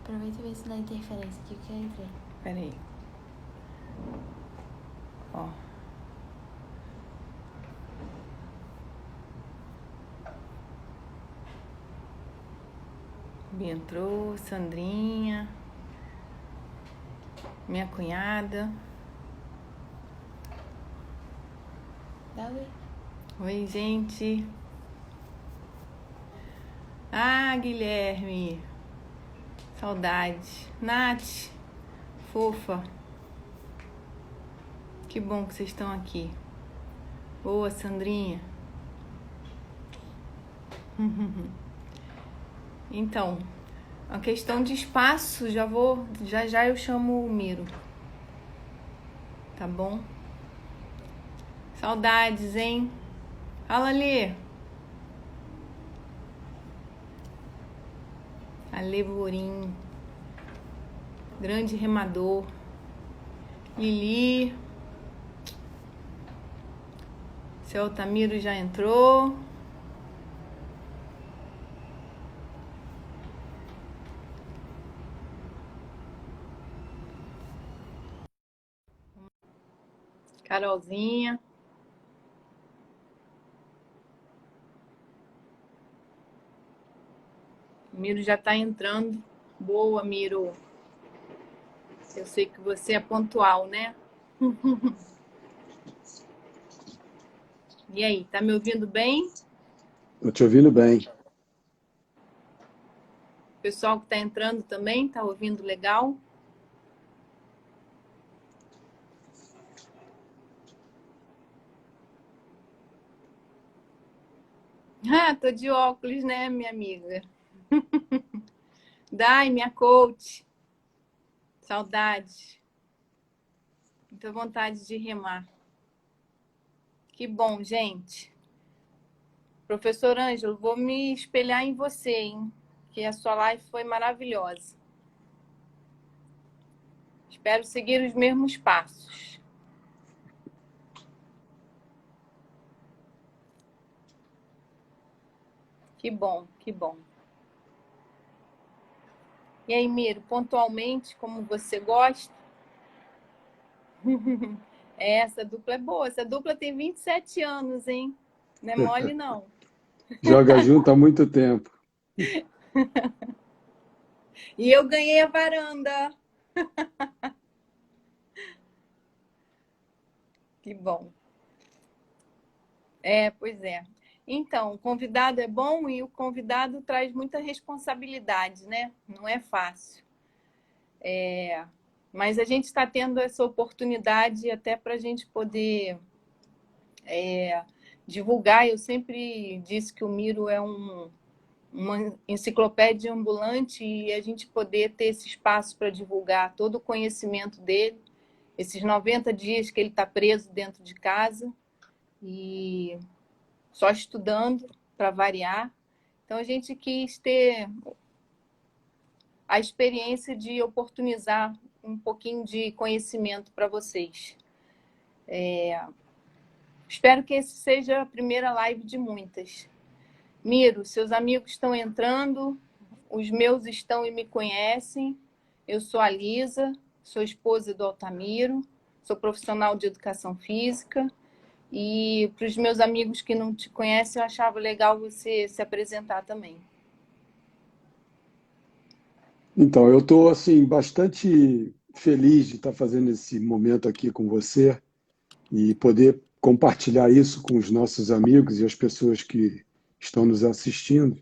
Aproveita e vê se dá interferência aqui que eu entrei. Pera aí. Ó. Bia entrou, Sandrinha, minha cunhada. Dá oi. Oi, gente. Ah, Guilherme. Saudade. Nath, fofa. Que bom que vocês estão aqui. Boa, Sandrinha. Então, a questão de espaço, já eu chamo o Miro. Tá bom? Saudades, hein? Fala, Alê. Alê Borim. Grande remador. Lili. Seu Altamiro já entrou. Carolzinha. Miro já tá entrando. Boa, Miro. Eu sei que você é pontual, né? E aí, tá me ouvindo bem? Tô te ouvindo bem. O pessoal que tá entrando também, tá ouvindo legal? Ah, tô de óculos, né, minha amiga? Dai, minha coach. Saudade. Muita vontade de remar. Que bom, gente. Professor Ângelo, vou me espelhar em você, hein? Que a sua live foi maravilhosa. Espero seguir os mesmos passos. Que bom, que bom. E aí, Miro, pontualmente, como você gosta? Essa dupla é boa. Essa dupla tem 27 anos, hein? Não é mole, não. Joga junto há muito tempo. E eu ganhei a varanda. Que bom. Pois é. Então, o convidado é bom e o convidado traz muita responsabilidade, né? Não é fácil. Mas a gente está tendo essa oportunidade até para a gente poder divulgar. Eu sempre disse que o Miro é uma enciclopédia ambulante e a gente poder ter esse espaço para divulgar todo o conhecimento dele, esses 90 dias que ele está preso dentro de casa e só estudando para variar. Então, a gente quis ter a experiência de oportunizar um pouquinho de conhecimento para vocês. Espero que esse seja a primeira live de muitas. Miro, seus amigos estão entrando, os meus estão e me conhecem. Eu sou a Lisa, sou esposa do Altamiro, sou profissional de educação física. E para os meus amigos que não te conhecem, eu achava legal você se apresentar também. Então, eu estou assim, bastante feliz de estar fazendo esse momento aqui com você e poder compartilhar isso com os nossos amigos e as pessoas que estão nos assistindo.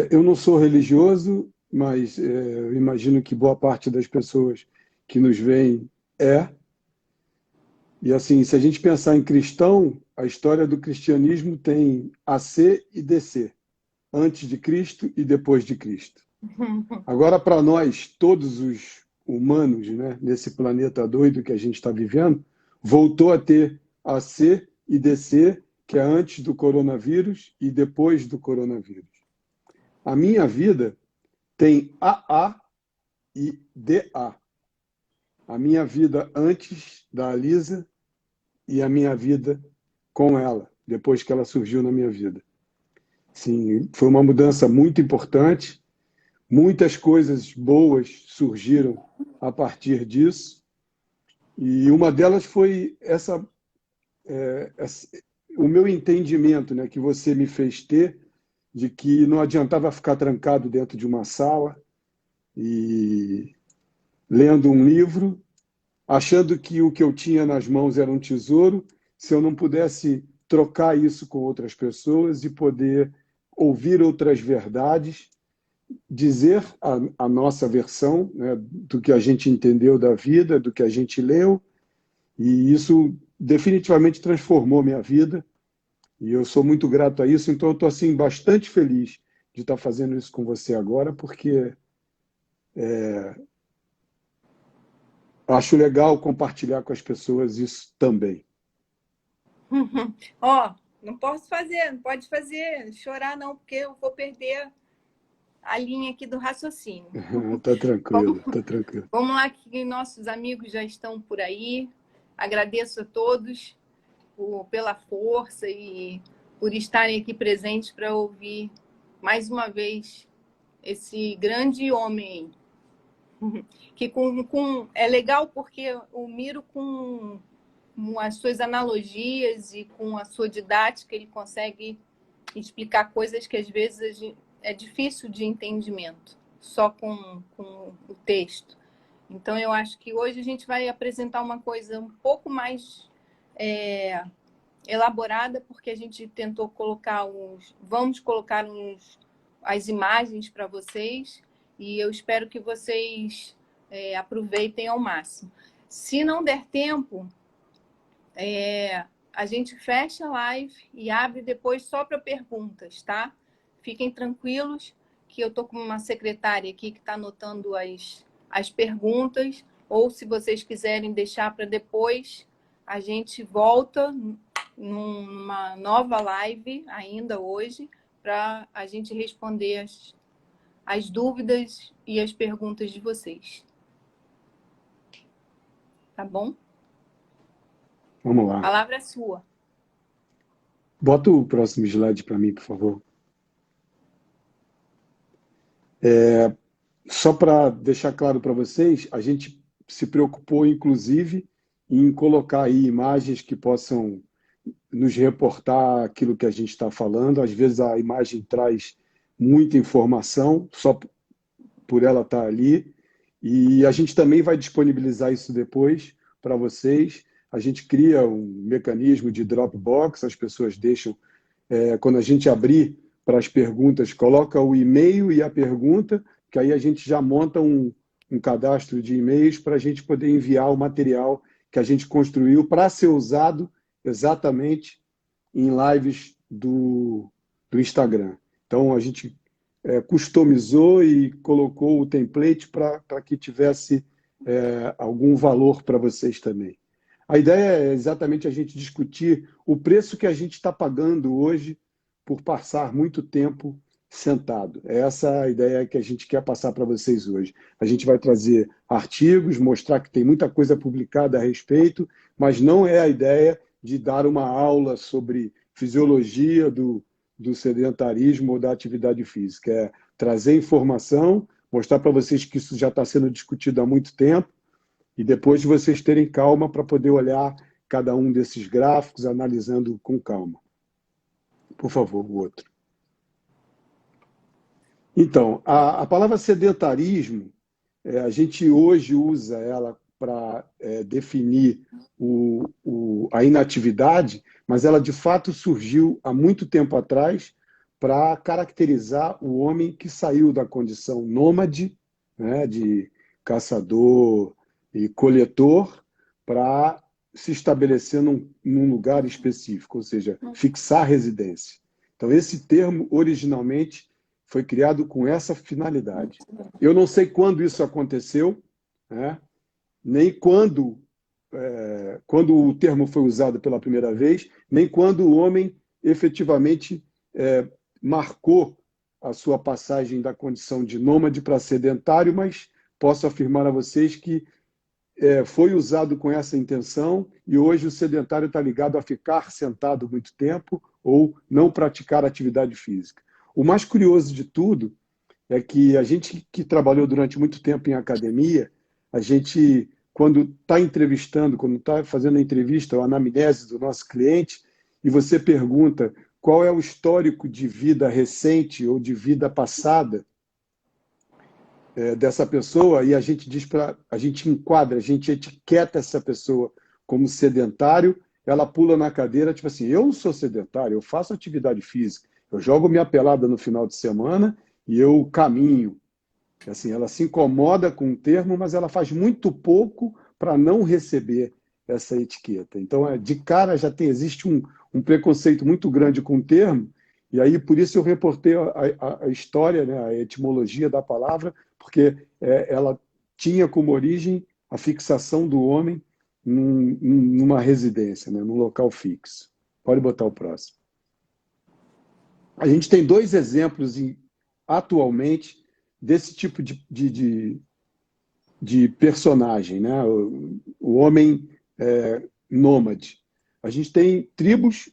Eu não sou religioso, mas eu imagino que boa parte das pessoas que nos veem é. E assim, se a gente pensar em cristão, a história do cristianismo tem AC e DC, antes de Cristo e depois de Cristo. Agora, para nós, todos os humanos, né, nesse planeta doido que a gente está vivendo, voltou a ter AC e DC, que é antes do coronavírus e depois do coronavírus. A minha vida tem AA e DA. A minha vida antes da Alisa e a minha vida com ela, depois que ela surgiu na minha vida. Sim, foi uma mudança muito importante, Muitas coisas boas surgiram a partir disso, e uma delas foi o meu entendimento, né, que você me fez ter, de que não adiantava ficar trancado dentro de uma sala e lendo um livro, achando que o que eu tinha nas mãos era um tesouro, se eu não pudesse trocar isso com outras pessoas e poder ouvir outras verdades, dizer a nossa versão, né, do que a gente entendeu da vida, do que a gente leu, e isso definitivamente transformou minha vida, e eu sou muito grato a isso, então eu estou assim, bastante feliz de estar fazendo isso com você agora, porque acho legal compartilhar com as pessoas isso também. Ó, não posso fazer, não pode fazer, chorar não, porque eu vou perder a linha aqui do raciocínio. Tá tranquilo, tá tranquilo. Vamos lá, que nossos amigos já estão por aí. Agradeço a todos pela força e por estarem aqui presentes para ouvir mais uma vez esse grande homem. Que é legal porque o Miro, com as suas analogias e com a sua didática, ele consegue explicar coisas que às vezes é difícil de entendimento, só com o texto. Então, eu acho que hoje a gente vai apresentar uma coisa um pouco mais elaborada, porque a gente tentou colocar vamos colocar as imagens para vocês, e eu espero que vocês aproveitem ao máximo. Se não der tempo, a gente fecha a live e abre depois só para perguntas, tá? Fiquem tranquilos que eu estou com uma secretária aqui que está anotando as perguntas, ou se vocês quiserem deixar para depois, a gente volta numa nova live ainda hoje para a gente responder as dúvidas e as perguntas de vocês. Tá bom? Vamos lá. A palavra é sua. Bota o próximo slide para mim, por favor. Só para deixar claro para vocês, a gente se preocupou, inclusive, em colocar aí imagens que possam nos reportar aquilo que a gente está falando. Às vezes a imagem traz muita informação, só por ela estar ali. E a gente também vai disponibilizar isso depois para vocês. A gente cria um mecanismo de Dropbox, as pessoas deixam, quando a gente abrir para as perguntas, coloca o e-mail e a pergunta, que aí a gente já monta um cadastro de e-mails para a gente poder enviar o material que a gente construiu para ser usado exatamente em lives do Instagram. Então, a gente customizou e colocou o template para que tivesse algum valor para vocês também. A ideia é exatamente a gente discutir o preço que a gente está pagando hoje por passar muito tempo sentado. É essa a ideia que a gente quer passar para vocês hoje. A gente vai trazer artigos, mostrar que tem muita coisa publicada a respeito, mas não é a ideia de dar uma aula sobre fisiologia do sedentarismo ou da atividade física. É trazer informação, mostrar para vocês que isso já está sendo discutido há muito tempo, e depois de vocês terem calma para poder olhar cada um desses gráficos, analisando com calma. Por favor, o outro. Então, a palavra sedentarismo, a gente hoje usa ela para definir a inatividade, mas ela de fato surgiu há muito tempo atrás para caracterizar o homem que saiu da condição nômade, né, de caçador e coletor, para se estabelecer num lugar específico, ou seja, fixar residência. Então, esse termo, originalmente, foi criado com essa finalidade. Eu não sei quando isso aconteceu, né? Nem quando o termo foi usado pela primeira vez, nem quando o homem efetivamente marcou a sua passagem da condição de nômade para sedentário, mas posso afirmar a vocês que foi usado com essa intenção, e hoje o sedentário está ligado a ficar sentado muito tempo ou não praticar atividade física. O mais curioso de tudo é que a gente que trabalhou durante muito tempo em academia, a gente, quando está entrevistando, quando está fazendo a entrevista, a anamnese do nosso cliente, e você pergunta qual é o histórico de vida recente ou de vida passada dessa pessoa, e a gente diz a gente enquadra, a gente etiqueta essa pessoa como sedentário, ela pula na cadeira, tipo assim, eu não sou sedentário, eu faço atividade física, eu jogo minha pelada no final de semana e eu caminho. Assim, ela se incomoda com o termo, mas ela faz muito pouco para não receber essa etiqueta. Então, de cara já existe um preconceito muito grande com o termo, e aí por isso eu reportei a história, né, a etimologia da palavra, porque ela tinha como origem a fixação do homem numa residência, né, num local fixo. Pode botar o próximo. A gente tem 2 exemplos atualmente desse tipo de personagem, né? O homem nômade. A gente tem tribos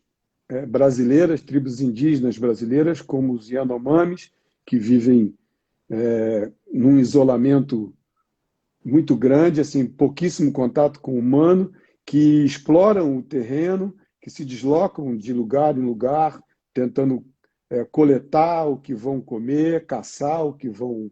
brasileiras, tribos indígenas brasileiras, como os Yanomamis, que vivem num isolamento muito grande, assim, pouquíssimo contato com o humano, que exploram o terreno, que se deslocam de lugar em lugar, tentando coletar o que vão comer, caçar o que vão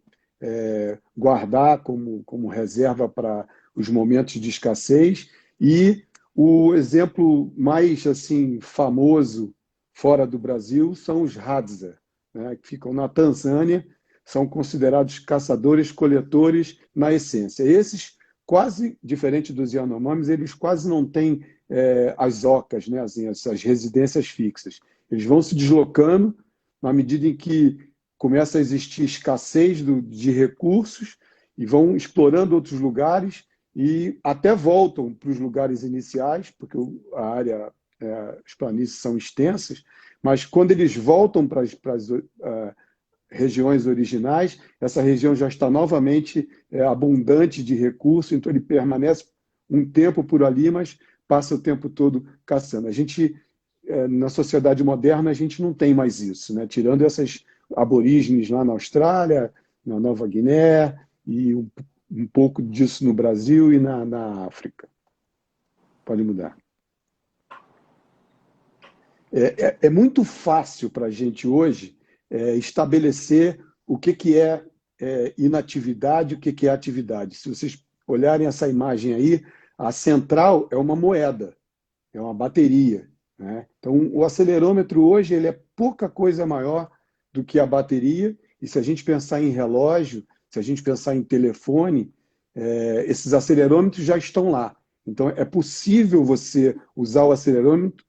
guardar como reserva para os momentos de escassez. E o exemplo mais assim famoso fora do Brasil são os Hadza, né, que ficam na Tanzânia, são considerados caçadores-coletores na essência. Esses, quase diferente dos Yanomamis, eles quase não têm as ocas, né, assim, essas residências fixas. Eles vão se deslocando na medida em que começa a existir escassez de recursos e vão explorando outros lugares e até voltam para os lugares iniciais, porque a área, as planícies são extensas, mas quando eles voltam para as regiões originais, essa região já está novamente abundante de recursos, então ele permanece um tempo por ali, mas passa o tempo todo caçando. A gente, na sociedade moderna, a gente não tem mais isso, né? Tirando essas aborígenes lá na Austrália, na Nova Guiné, e um pouco disso no Brasil e na África. Pode mudar. É muito fácil para a gente hoje estabelecer o que é inatividade e o que é atividade. Se vocês olharem essa imagem aí, a central é uma moeda, é uma bateria, né? Então, o acelerômetro hoje ele é pouca coisa maior do que a bateria, e se a gente pensar em relógio, se a gente pensar em telefone, esses acelerômetros já estão lá. Então, é possível você usar o acelerômetro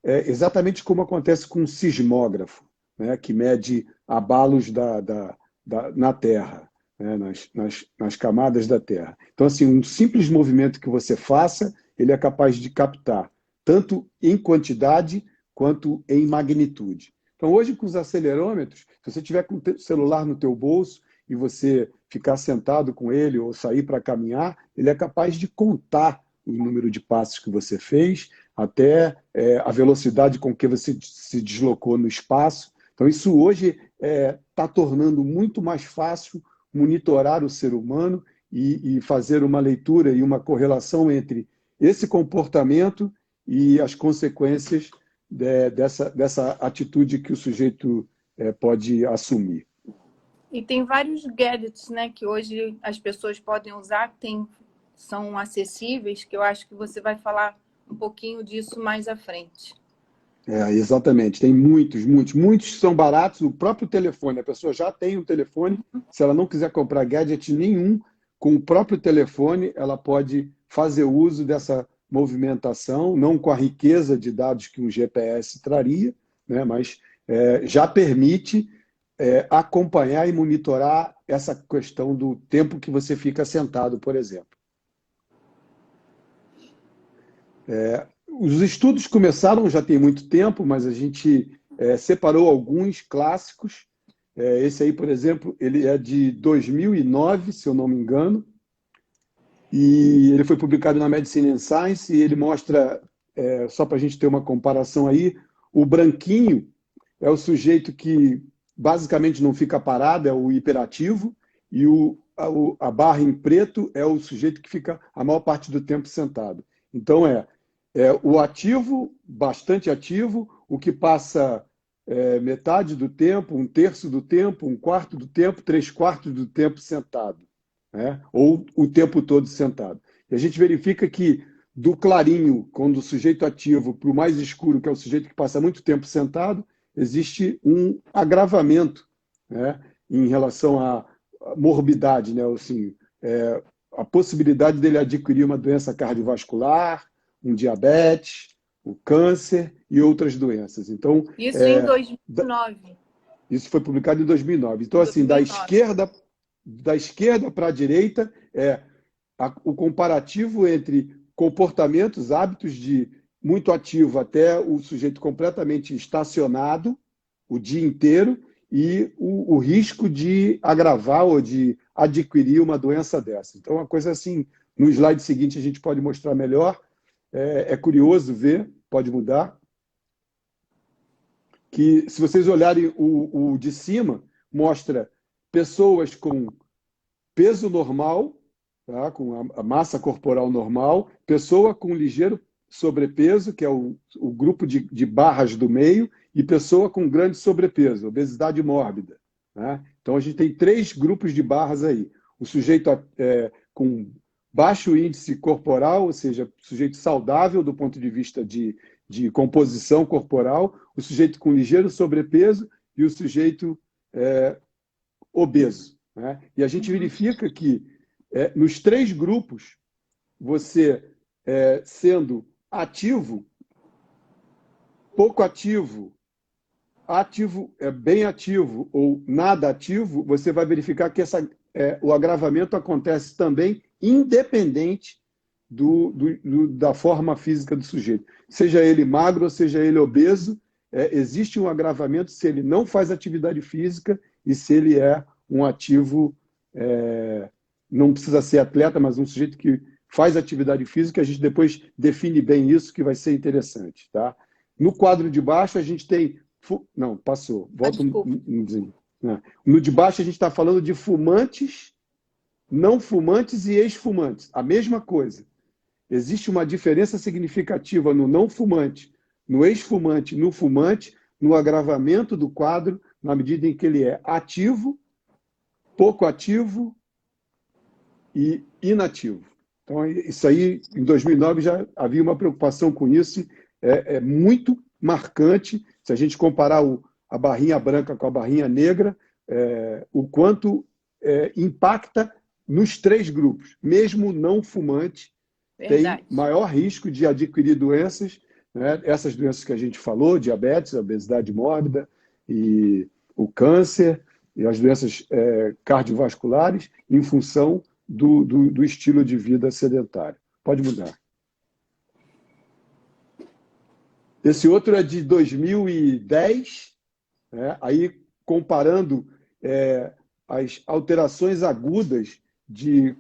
exatamente como acontece com um sismógrafo, né, que mede abalos na Terra, né, nas camadas da Terra. Então, assim, um simples movimento que você faça, ele é capaz de captar, tanto em quantidade quanto em magnitude. Então, hoje, com os acelerômetros, se você tiver com o celular no teu bolso e você ficar sentado com ele ou sair para caminhar, ele é capaz de contar o número de passos que você fez, até a velocidade com que você se deslocou no espaço. Então, isso hoje está tornando muito mais fácil monitorar o ser humano e fazer uma leitura e uma correlação entre esse comportamento e as consequências dessa atitude que o sujeito pode assumir. E tem vários gadgets, né, que hoje as pessoas podem usar, são acessíveis, que eu acho que você vai falar um pouquinho disso mais à frente. Exatamente. Tem muitos são baratos. O próprio telefone, a pessoa já tem um telefone, se ela não quiser comprar gadget nenhum, com o próprio telefone ela pode fazer uso dessa movimentação, não com a riqueza de dados que um GPS traria, né, mas já permite acompanhar e monitorar essa questão do tempo que você fica sentado, por exemplo. Os estudos começaram já tem muito tempo, mas a gente separou alguns clássicos. Esse aí, por exemplo, ele é de 2009, se eu não me engano, e ele foi publicado na Medicine and Science, e ele mostra, só para a gente ter uma comparação aí, o branquinho é o sujeito que basicamente não fica parado, é o hiperativo, e a barra em preto é o sujeito que fica a maior parte do tempo sentado. Então, o ativo, bastante ativo, o que passa metade do tempo, um terço do tempo, um quarto do tempo, três quartos do tempo sentado, né? Ou o tempo todo sentado. E a gente verifica que do clarinho, quando o sujeito ativo, para o mais escuro, que é o sujeito que passa muito tempo sentado, existe um agravamento, né, em relação à morbidade, né, assim, a possibilidade dele adquirir uma doença cardiovascular, um diabetes, o câncer e outras doenças. Então, Isso em 2009. isso foi publicado em 2009. Então, assim, 2009. da esquerda para a direita, o comparativo entre comportamentos, hábitos de muito ativo até o sujeito completamente estacionado o dia inteiro e o risco de agravar ou de adquirir uma doença dessa. Então, uma coisa assim, no slide seguinte a gente pode mostrar melhor, é curioso ver, pode mudar, que se vocês olharem o de cima, mostra pessoas com peso normal, tá? Com a massa corporal normal, pessoa com ligeiro sobrepeso, que é o grupo de barras do meio, e pessoa com grande sobrepeso, obesidade mórbida, né? Então, a gente tem 3 grupos de barras aí. O sujeito com baixo índice corporal, ou seja, sujeito saudável do ponto de vista de composição corporal, o sujeito com ligeiro sobrepeso e o sujeito obeso, né? E a gente verifica que nos 3 grupos, você sendo ativo, pouco ativo, bem ativo ou nada ativo, você vai verificar que o agravamento acontece também independente da forma física do sujeito. Seja ele magro ou seja ele obeso, existe um agravamento se ele não faz atividade física e se ele é um ativo, não precisa ser atleta, mas um sujeito que faz atividade física. A gente depois define bem isso, que vai ser interessante, tá? No quadro de baixo, a gente tem... Não, passou. Volta no de baixo, a gente está falando de fumantes, não fumantes e ex-fumantes. A mesma coisa. Existe uma diferença significativa no não fumante, no ex-fumante, no fumante, no agravamento do quadro, na medida em que ele é ativo, pouco ativo e inativo. Então, isso aí, em 2009, já havia uma preocupação com isso. É muito marcante, se a gente comparar a barrinha branca com a barrinha negra, o quanto impacta nos 3 grupos. Mesmo não fumante, Verdade. tem maior risco de adquirir doenças, né? Essas doenças que a gente falou, diabetes, a obesidade mórbida, e o câncer, e as doenças cardiovasculares, em função do estilo de vida sedentário. Pode mudar. Esse outro é de 2010, né? Aí comparando as alterações agudas de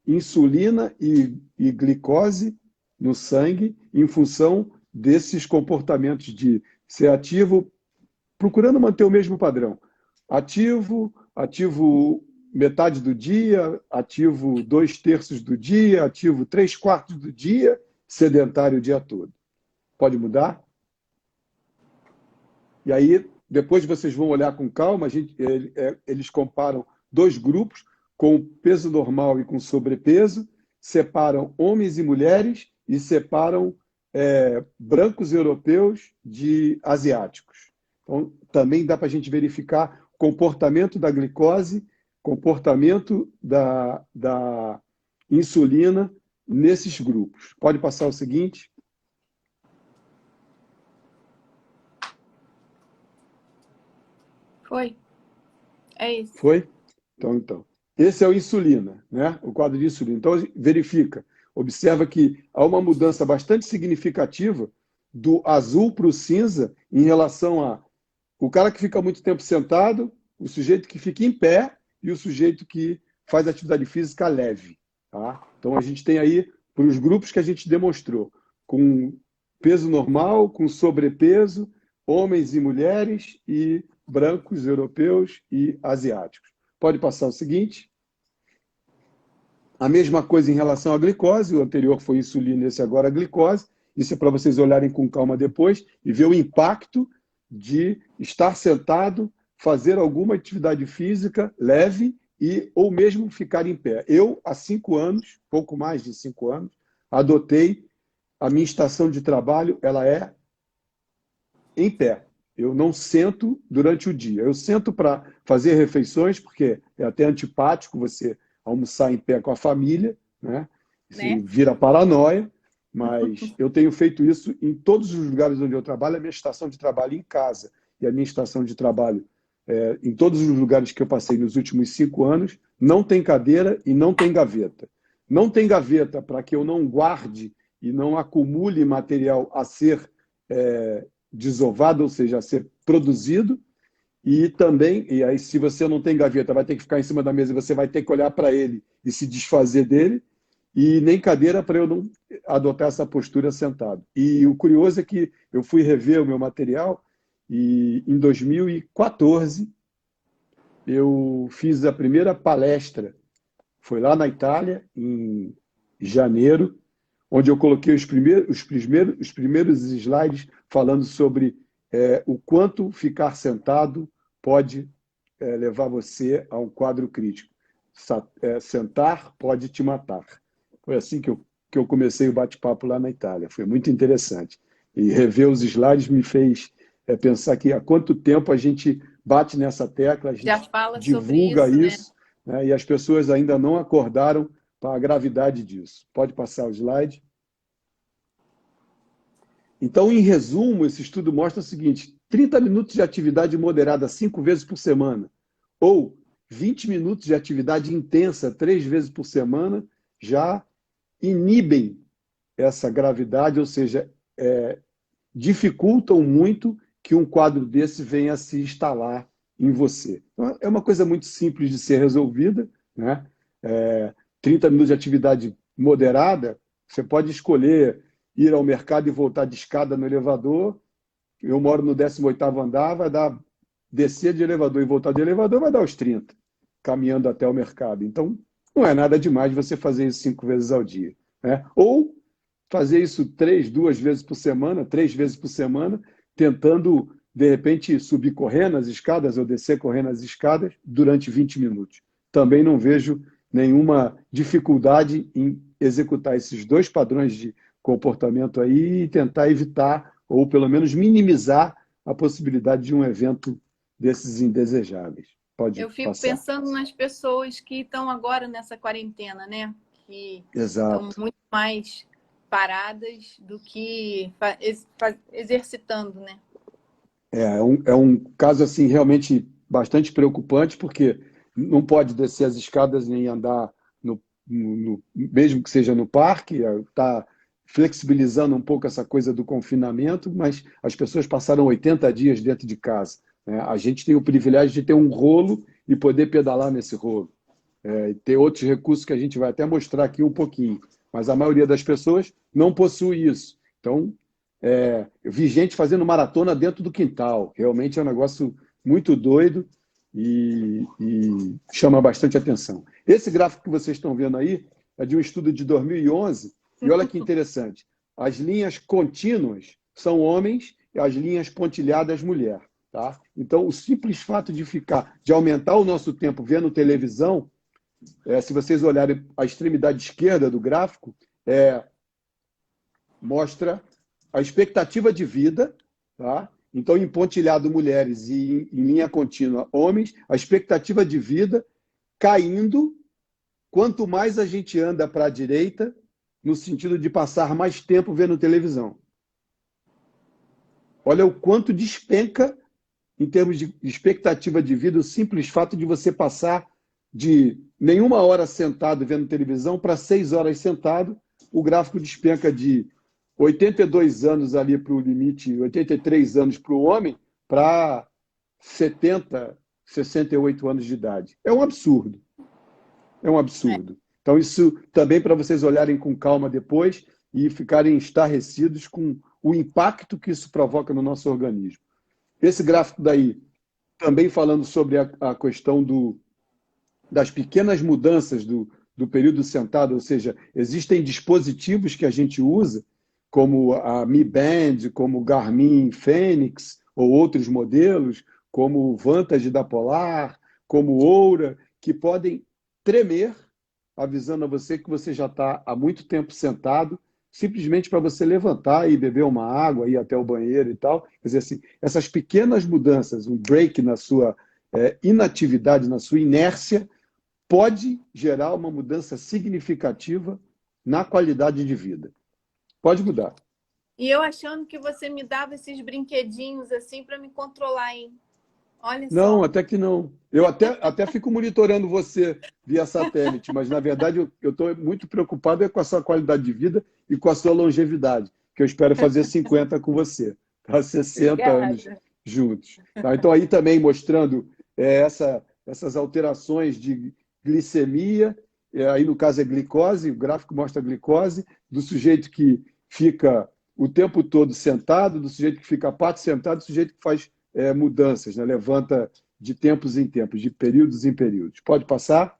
insulina e glicose no sangue em função desses comportamentos de ser ativo, procurando manter o mesmo padrão. Ativo metade do dia, ativo 2/3 do dia, ativo 3/4 do dia, sedentário o dia todo. Pode mudar? E aí, depois vocês vão olhar com calma, eles comparam 2 grupos, com peso normal e com sobrepeso, separam homens e mulheres e separam brancos europeus de asiáticos. Então, também dá para a gente verificar o comportamento da glicose, comportamento da insulina nesses grupos. Pode passar o seguinte. Foi. É isso. Foi? Então. Esse é o insulina, né? O quadro de insulina. Então, verifica, observa que há uma mudança bastante significativa do azul para o cinza em relação a o cara que fica muito tempo sentado, o sujeito que fica em pé e o sujeito que faz atividade física leve, tá? Então, a gente tem aí, para os grupos que a gente demonstrou, com peso normal, com sobrepeso, homens e mulheres e brancos, europeus e asiáticos. Pode passar o seguinte. A mesma coisa em relação à glicose, o anterior foi insulina, esse agora é glicose. Isso é para vocês olharem com calma depois e ver o impacto de estar sentado, fazer alguma atividade física leve ou mesmo ficar em pé. Eu, há 5 anos, pouco mais de 5 anos, adotei a minha estação de trabalho, ela é em pé. Eu não sento durante o dia. Eu sento para fazer refeições, porque é até antipático você almoçar em pé com a família, né? Isso vira paranoia, mas eu tenho feito isso em todos os lugares onde eu trabalho, a minha estação de trabalho em casa e a minha estação de trabalho em todos os lugares que eu passei nos últimos 5 anos, não tem cadeira e não tem gaveta. Não tem gaveta para que eu não guarde e não acumule material a ser desovado, ou seja, a ser produzido. E também, e aí se você não tem gaveta, vai ter que ficar em cima da mesa e você vai ter que olhar para ele e se desfazer dele. E nem cadeira para eu não adotar essa postura sentado. E o curioso é que eu fui rever o meu material e em 2014 eu fiz a primeira palestra. Foi lá na Itália, em janeiro, onde eu coloquei os primeiros slides falando sobre o quanto ficar sentado pode levar você a um quadro crítico. Sentar pode te matar. Foi assim que eu comecei o bate-papo lá na Itália. Foi muito interessante. E rever os slides me fez pensar que há quanto tempo a gente bate nessa tecla, a gente Já fala divulga sobre isso, né? E as pessoas ainda não acordaram para a gravidade disso. Pode passar o slide. Então, em resumo, esse estudo mostra o seguinte: 30 minutos de atividade moderada 5 vezes por semana, ou 20 minutos de atividade intensa 3 vezes por semana, já inibem essa gravidade, ou seja, dificultam muito que um quadro desse venha a se instalar em você. Então, é uma coisa muito simples de ser resolvida, né? 30 minutos de atividade moderada, você pode escolher ir ao mercado e voltar de escada no elevador. Eu moro no 18º andar, descer de elevador e voltar de elevador vai dar os 30, caminhando até o mercado. Então, não é nada demais você fazer isso 5 vezes ao dia, né? Ou fazer isso 2 vezes por semana, 3 vezes por semana, tentando, de repente, subir correndo as escadas ou descer correndo as escadas durante 20 minutos. Também não vejo nenhuma dificuldade em executar esses 2 padrões de comportamento aí e tentar evitar, ou pelo menos minimizar, a possibilidade de um evento desses indesejáveis. Pode Eu fico passar. pensando nas pessoas que estão agora nessa quarentena, né? Que Exato. estão muito mais paradas do que exercitando, né? É um caso assim realmente bastante preocupante, porque não pode descer as escadas nem andar mesmo que seja no parque, está flexibilizando um pouco essa coisa do confinamento, mas as pessoas passaram 80 dias dentro de casa, né? A gente tem o privilégio de ter um rolo e poder pedalar nesse rolo. Ter outros recursos que a gente vai até mostrar aqui um pouquinho, mas a maioria das pessoas não possui isso. Então, eu vi gente fazendo maratona dentro do quintal. Realmente é um negócio muito doido e chama bastante atenção. Esse gráfico que vocês estão vendo aí é de um estudo de 2011, e olha que interessante. As linhas contínuas são homens e as linhas pontilhadas mulher. Tá? Então, o simples fato de aumentar o nosso tempo vendo televisão, se vocês olharem a extremidade esquerda do gráfico, mostra a expectativa de vida, tá? Então, em pontilhado mulheres e em linha contínua homens, a expectativa de vida caindo quanto mais a gente anda para a direita, no sentido de passar mais tempo vendo televisão. Olha o quanto despenca em termos de expectativa de vida, o simples fato de você passar de nenhuma hora sentado vendo televisão para 6 horas sentado, o gráfico despenca de 82 anos ali para o limite, 83 anos para o homem, para 70, 68 anos de idade. É um absurdo. É um absurdo. Então, isso também para vocês olharem com calma depois e ficarem estarrecidos com o impacto que isso provoca no nosso organismo. Esse gráfico daí também falando sobre a questão das pequenas mudanças do período sentado, ou seja, existem dispositivos que a gente usa, como a Mi Band, como o Garmin Fenix, ou outros modelos, como o Vantage da Polar, como o Oura, que podem tremer, avisando a você que você já está há muito tempo sentado, simplesmente para você levantar e beber uma água, ir até o banheiro e tal. Quer dizer, assim, essas pequenas mudanças, um break na sua inatividade, na sua inércia, pode gerar uma mudança significativa na qualidade de vida. Pode mudar. E eu achando que você me dava esses brinquedinhos assim para me controlar, hein? Olha Não, só. até que não. Eu até fico monitorando você via satélite, mas na verdade eu estou muito preocupado com a sua qualidade de vida e com a sua longevidade, que eu espero fazer 50 com você, tá? 60 anos Obrigada. juntos. Tá? Então aí também mostrando essas alterações de glicemia, aí no caso é glicose, o gráfico mostra a glicose, do sujeito que fica o tempo todo sentado, do sujeito que fica a parte sentado, do sujeito que faz mudanças, né? Levanta de tempos em tempos, de períodos em períodos. Pode passar?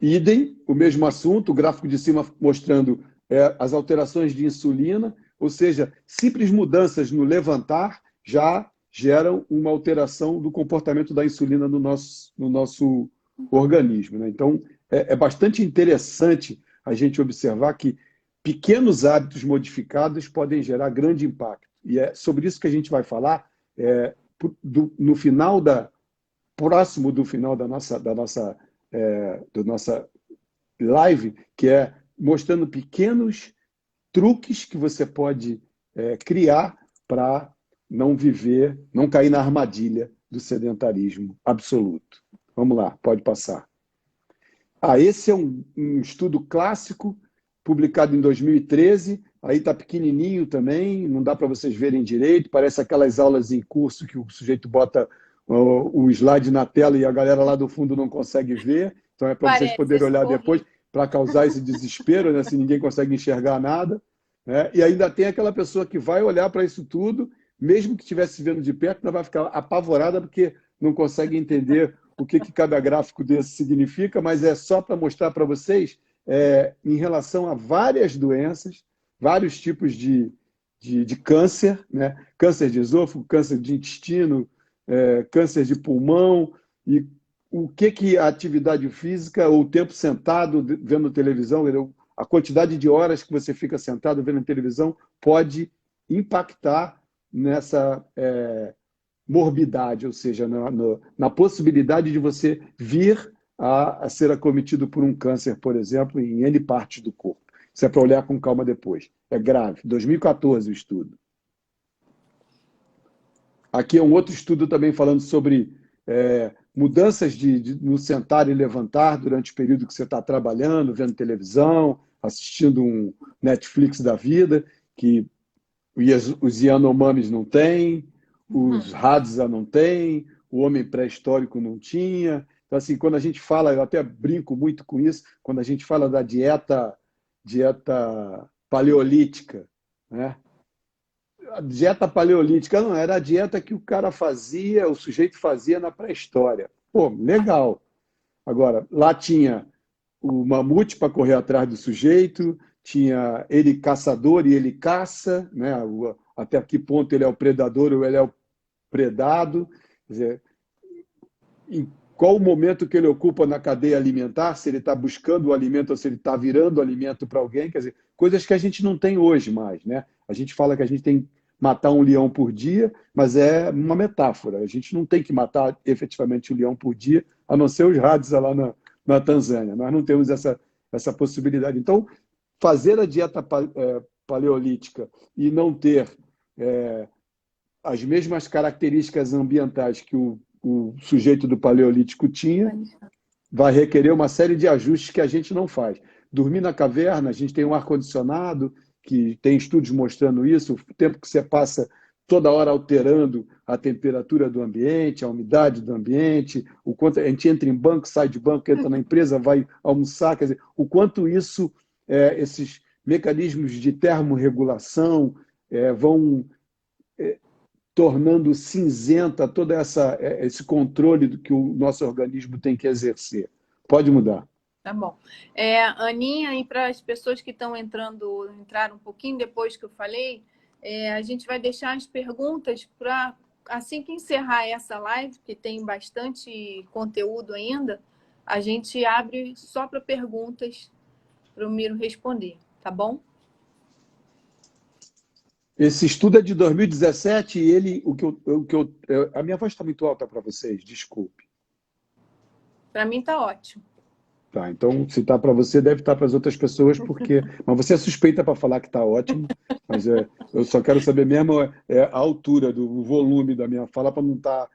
Idem, o mesmo assunto, o gráfico de cima mostrando as alterações de insulina, ou seja, simples mudanças no levantar já geram uma alteração do comportamento da insulina no nosso organismo, né? Então, é bastante interessante a gente observar que pequenos hábitos modificados podem gerar grande impacto. E é sobre isso que a gente vai falar no final próximo do final da nossa live, que é mostrando pequenos truques que você pode criar para não viver, não cair na armadilha do sedentarismo absoluto. Vamos lá, pode passar. Esse é um estudo clássico, publicado em 2013, aí está pequenininho também, não dá para vocês verem direito, parece aquelas aulas em curso que o sujeito bota o slide na tela e a galera lá do fundo não consegue ver, então é para vocês poderem olhar depois, para causar esse desespero, né, se ninguém consegue enxergar nada, né? E ainda tem aquela pessoa que vai olhar para isso tudo, mesmo que estivesse vendo de perto, ainda vai ficar apavorada porque não consegue entender o que cada gráfico desse significa, mas é só para mostrar para vocês em relação a várias doenças, vários tipos de câncer, né? Câncer de esôfago, câncer de intestino, câncer de pulmão, e o que a atividade física, ou o tempo sentado vendo televisão, a quantidade de horas que você fica sentado vendo televisão pode impactar nessa morbidade, ou seja, na possibilidade de você vir a ser acometido por um câncer, por exemplo, em N partes do corpo. Isso é para olhar com calma depois. É grave. 2014 o estudo. Aqui é um outro estudo também falando sobre mudanças no sentar e levantar durante o período que você está trabalhando, vendo televisão, assistindo um Netflix da vida, que os Yanomamis não têm, os Hadza não têm, o homem pré-histórico não tinha. Então, assim, quando a gente fala, eu até brinco muito com isso, quando a gente fala da dieta paleolítica, né? A dieta paleolítica não era a dieta que o cara fazia, o sujeito fazia na pré-história. Pô, legal. Agora, lá tinha o mamute para correr atrás do sujeito, tinha ele caçador e ele caça, né? Até que ponto ele é o predador ou ele é o predado. Quer dizer, em qual o momento que ele ocupa na cadeia alimentar, se ele está buscando o alimento ou se ele está virando alimento para alguém, quer dizer, coisas que a gente não tem hoje mais, né? A gente fala que a gente tem que matar um leão por dia, mas é uma metáfora. A gente não tem que matar efetivamente um leão por dia, a não ser os Hadza lá na Tanzânia. Nós não temos essa possibilidade. Então, fazer a dieta paleolítica e não ter as mesmas características ambientais que o sujeito do paleolítico tinha, vai requerer uma série de ajustes que a gente não faz. Dormir na caverna, a gente tem um ar-condicionado, que tem estudos mostrando isso, o tempo que você passa toda hora alterando a temperatura do ambiente, a umidade do ambiente, o quanto a gente entra em banco, sai de banco, entra na empresa, vai almoçar, quer dizer, o quanto isso, esses mecanismos de termorregulação vão tornando cinzenta todo esse controle do que o nosso organismo tem que exercer. Pode mudar. Tá bom. Aninha, e para as pessoas que estão entraram um pouquinho depois que eu falei, a gente vai deixar as perguntas para, assim que encerrar essa live, que tem bastante conteúdo ainda, a gente abre só para perguntas para o Miro responder, tá bom? Esse estudo é de 2017 e a minha voz está muito alta para vocês, desculpe. Para mim está ótimo. Tá, então, se está para você, deve estar para as outras pessoas, mas você é suspeita para falar que está ótimo, mas eu só quero saber mesmo a altura do volume da minha fala para não estar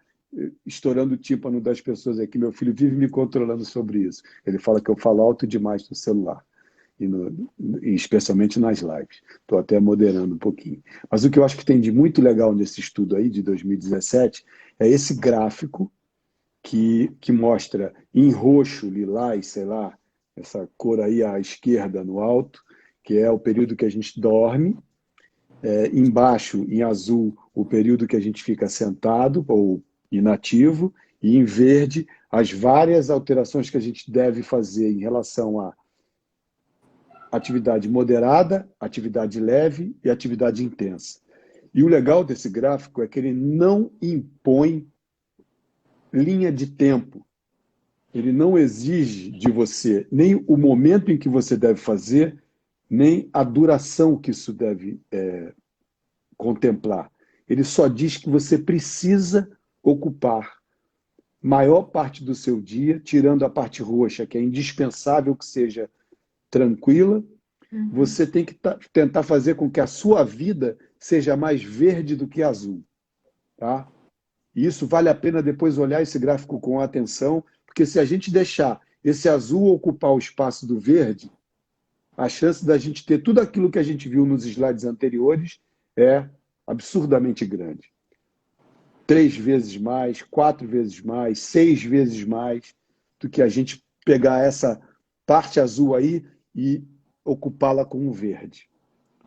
estourando o tímpano das pessoas aqui. Meu filho vive me controlando sobre isso. Ele fala que eu falo alto demais no celular, e especialmente nas lives. Estou até moderando um pouquinho. Mas o que eu acho que tem de muito legal nesse estudo aí, de 2017, é esse gráfico que mostra em roxo, lilás, sei lá, essa cor aí à esquerda no alto, que é o período que a gente dorme, embaixo, em azul, o período que a gente fica sentado ou inativo, e em verde, as várias alterações que a gente deve fazer em relação a atividade moderada, atividade leve e atividade intensa. E o legal desse gráfico é que ele não impõe linha de tempo. Ele não exige de você nem o momento em que você deve fazer, nem a duração que isso deve contemplar. Ele só diz que você precisa ocupar maior parte do seu dia, tirando a parte roxa, que é indispensável que seja tranquila. Você tem que tentar fazer com que a sua vida seja mais verde do que azul. Tá? E isso vale a pena depois olhar esse gráfico com atenção, porque se a gente deixar esse azul ocupar o espaço do verde, a chance da gente ter tudo aquilo que a gente viu nos slides anteriores é absurdamente grande. 3 vezes mais, 4 vezes mais, 6 vezes mais do que a gente pegar essa parte azul aí e ocupá-la com o verde.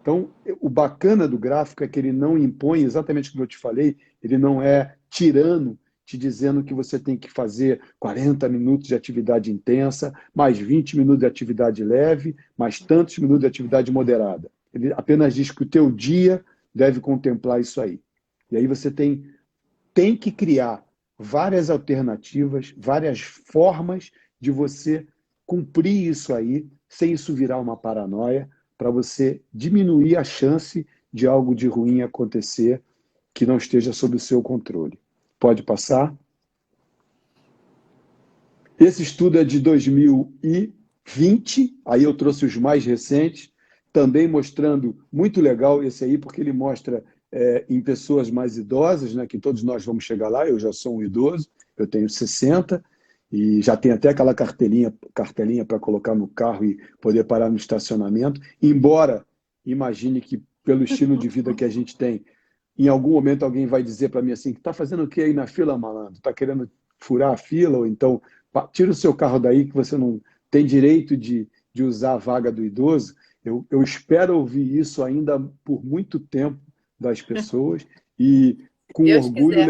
Então, o bacana do gráfico é que ele não impõe, exatamente como eu te falei, ele não é tirano, te dizendo que você tem que fazer 40 minutos de atividade intensa, mais 20 minutos de atividade leve, mais tantos minutos de atividade moderada. Ele apenas diz que o teu dia deve contemplar isso aí. E aí você tem que criar várias alternativas, várias formas de você cumprir isso aí, sem isso virar uma paranoia, para você diminuir a chance de algo de ruim acontecer que não esteja sob o seu controle. Pode passar? Esse estudo é de 2020, aí eu trouxe os mais recentes, também mostrando, muito legal esse aí, porque ele mostra em pessoas mais idosas, né, que todos nós vamos chegar lá, eu já sou um idoso, eu tenho 60, e já tem até aquela cartelinha para colocar no carro e poder parar no estacionamento, embora imagine que pelo estilo de vida que a gente tem, em algum momento alguém vai dizer para mim assim, está fazendo o que aí na fila, malandro? Está querendo furar a fila? Ou então, tira o seu carro daí que você não tem direito de usar a vaga do idoso. Eu espero ouvir isso ainda por muito tempo das pessoas e com orgulho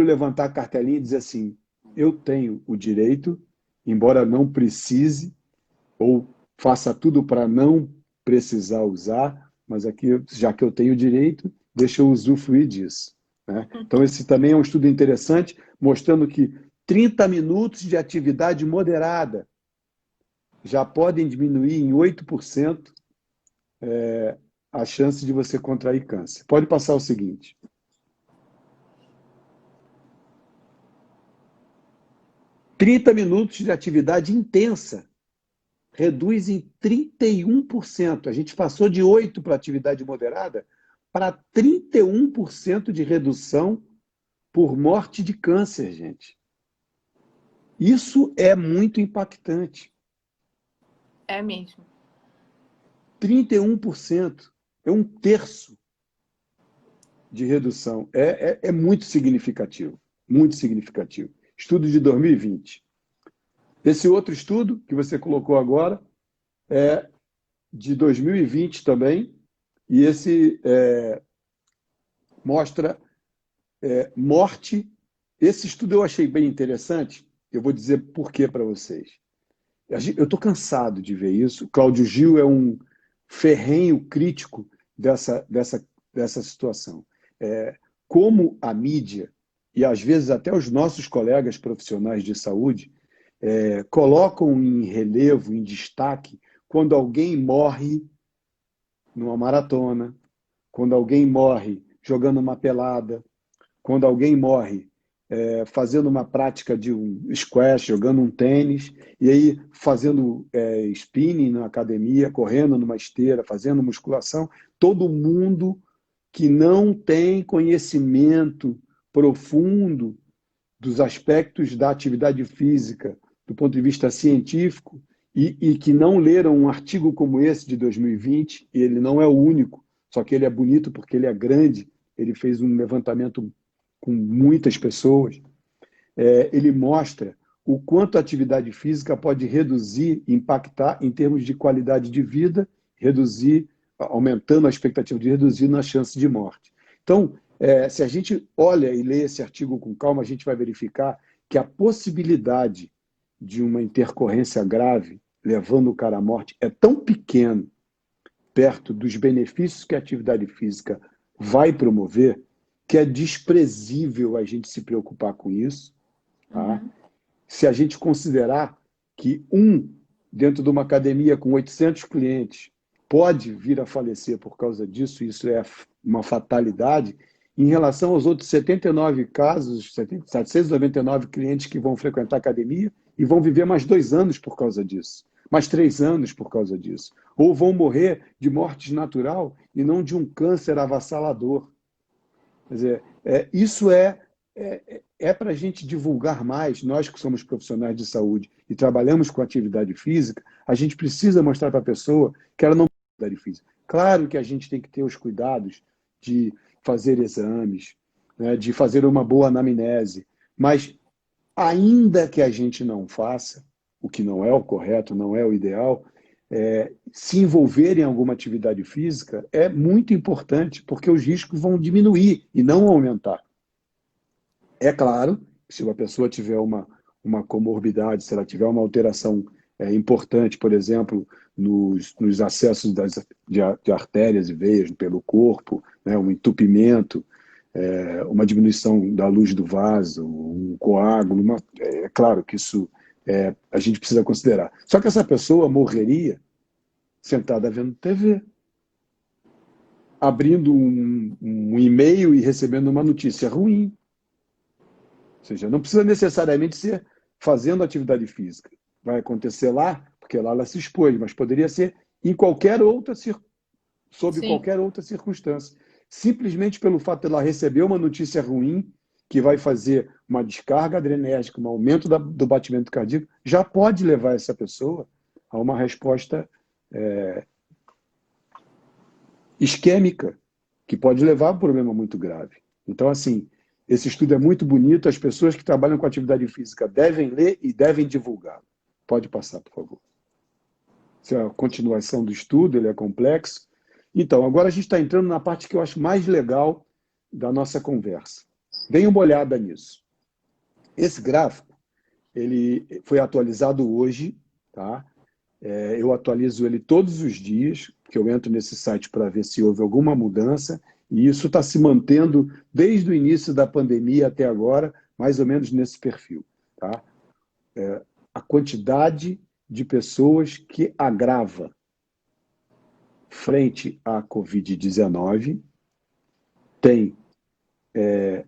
levantar a cartelinha e dizer assim, eu tenho o direito, embora não precise, ou faça tudo para não precisar usar, mas aqui, já que eu tenho o direito, deixa eu usufruir disso. Né? Então, esse também é um estudo interessante, mostrando que 30 minutos de atividade moderada já podem diminuir em 8% a chance de você contrair câncer. Pode passar o seguinte. "30 minutos de atividade intensa reduz em 31%. A gente passou de 8% para atividade moderada para 31% de redução por morte de câncer, gente. Isso é muito impactante. É mesmo. 31%. É 1/3 de redução. É muito significativo. Muito significativo. Estudo de 2020. Esse outro estudo que você colocou agora é de 2020 também, e esse mostra morte. Esse estudo eu achei bem interessante. Eu vou dizer por quê para vocês. Eu estou cansado de ver isso. Cláudio Gil é um ferrenho crítico dessa situação. Como a mídia, e às vezes até os nossos colegas profissionais de saúde, colocam em relevo, em destaque, quando alguém morre numa maratona, quando alguém morre jogando uma pelada, quando alguém morre fazendo uma prática de um squash, jogando um tênis, e aí fazendo spinning na academia, correndo numa esteira, fazendo musculação, todo mundo que não tem conhecimento profundo dos aspectos da atividade física do ponto de vista científico e que não leram um artigo como esse de 2020, e ele não é o único, só que ele é bonito porque ele é grande, ele fez um levantamento com muitas pessoas, ele mostra o quanto a atividade física pode reduzir, impactar em termos de qualidade de vida, reduzir, aumentando a expectativa de reduzir na chance de morte. Então, se a gente olha e lê esse artigo com calma, a gente vai verificar que a possibilidade de uma intercorrência grave, levando o cara à morte, é tão pequeno perto dos benefícios que a atividade física vai promover, que é desprezível a gente se preocupar com isso. Tá? Se a gente considerar que dentro de uma academia com 800 clientes, pode vir a falecer por causa disso, isso é uma fatalidade, em relação aos outros 79 casos, 799 clientes que vão frequentar a academia e vão viver mais 2 anos por causa disso, mais 3 anos por causa disso. Ou vão morrer de morte natural e não de um câncer avassalador. Quer dizer, isso é para a gente divulgar mais. Nós que somos profissionais de saúde e trabalhamos com atividade física, a gente precisa mostrar para a pessoa que ela não tem atividade física. Claro que a gente tem que ter os cuidados de fazer exames, né, de fazer uma boa anamnese, mas ainda que a gente não faça, o que não é o correto, não é o ideal, se envolver em alguma atividade física é muito importante, porque os riscos vão diminuir e não aumentar. É claro, se uma pessoa tiver uma comorbidade, se ela tiver uma alteração importante, por exemplo, nos acessos de artérias e veias pelo corpo, né, um entupimento, uma diminuição da luz do vaso, um coágulo, é claro que isso a gente precisa considerar. Só que essa pessoa morreria sentada vendo TV, abrindo um e-mail e recebendo uma notícia ruim. Ou seja, não precisa necessariamente ser fazendo atividade física. Vai acontecer lá, porque lá ela se expôs, mas poderia ser em qualquer outra sob Sim. qualquer outra circunstância. Simplesmente pelo fato de ela receber uma notícia ruim, que vai fazer uma descarga adrenérgica, um aumento do batimento cardíaco, já pode levar essa pessoa a uma resposta isquêmica, que pode levar a um problema muito grave. Então, assim, esse estudo é muito bonito, as pessoas que trabalham com atividade física devem ler e devem divulgar. Pode passar, por favor. Essa é a continuação do estudo, ele é complexo. Então, agora a gente está entrando na parte que eu acho mais legal da nossa conversa. Deem uma olhada nisso. Esse gráfico, ele foi atualizado hoje, tá? Eu atualizo ele todos os dias, que eu entro nesse site para ver se houve alguma mudança, e isso está se mantendo desde o início da pandemia até agora, mais ou menos nesse perfil. Tá? A quantidade de pessoas que agrava frente à Covid-19 tem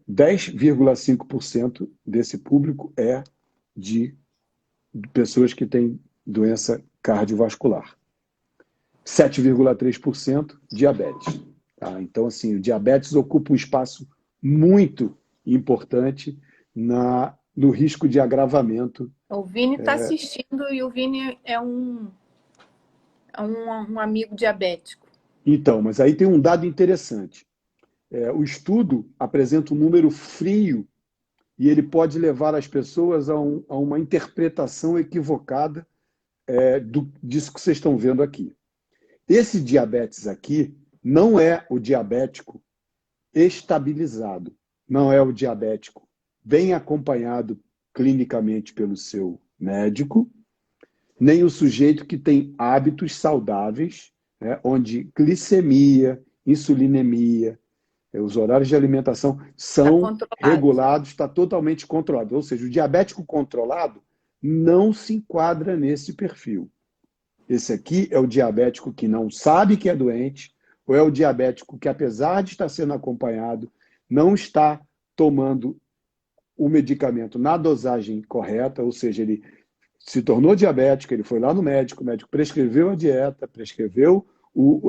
10,5% desse público de pessoas que têm doença cardiovascular. 7,3% diabetes. Tá? Então, assim, o diabetes ocupa um espaço muito importante no risco de agravamento. O Vini está assistindo e o Vini é um amigo diabético. Então, mas aí tem um dado interessante. O estudo apresenta um número frio e ele pode levar as pessoas a uma interpretação equivocada disso que vocês estão vendo aqui. Esse diabetes aqui não é o diabético estabilizado. Não é o diabético bem acompanhado clinicamente pelo seu médico, nem o sujeito que tem hábitos saudáveis, né, onde glicemia, insulinemia, os horários de alimentação Está são controlado. regulados, está totalmente controlado. Ou seja, o diabético controlado não se enquadra nesse perfil. Esse aqui é o diabético que não sabe que é doente, ou é o diabético que, apesar de estar sendo acompanhado, não está tomando o medicamento na dosagem correta, ou seja, ele se tornou diabético, ele foi lá no médico, o médico prescreveu a dieta, prescreveu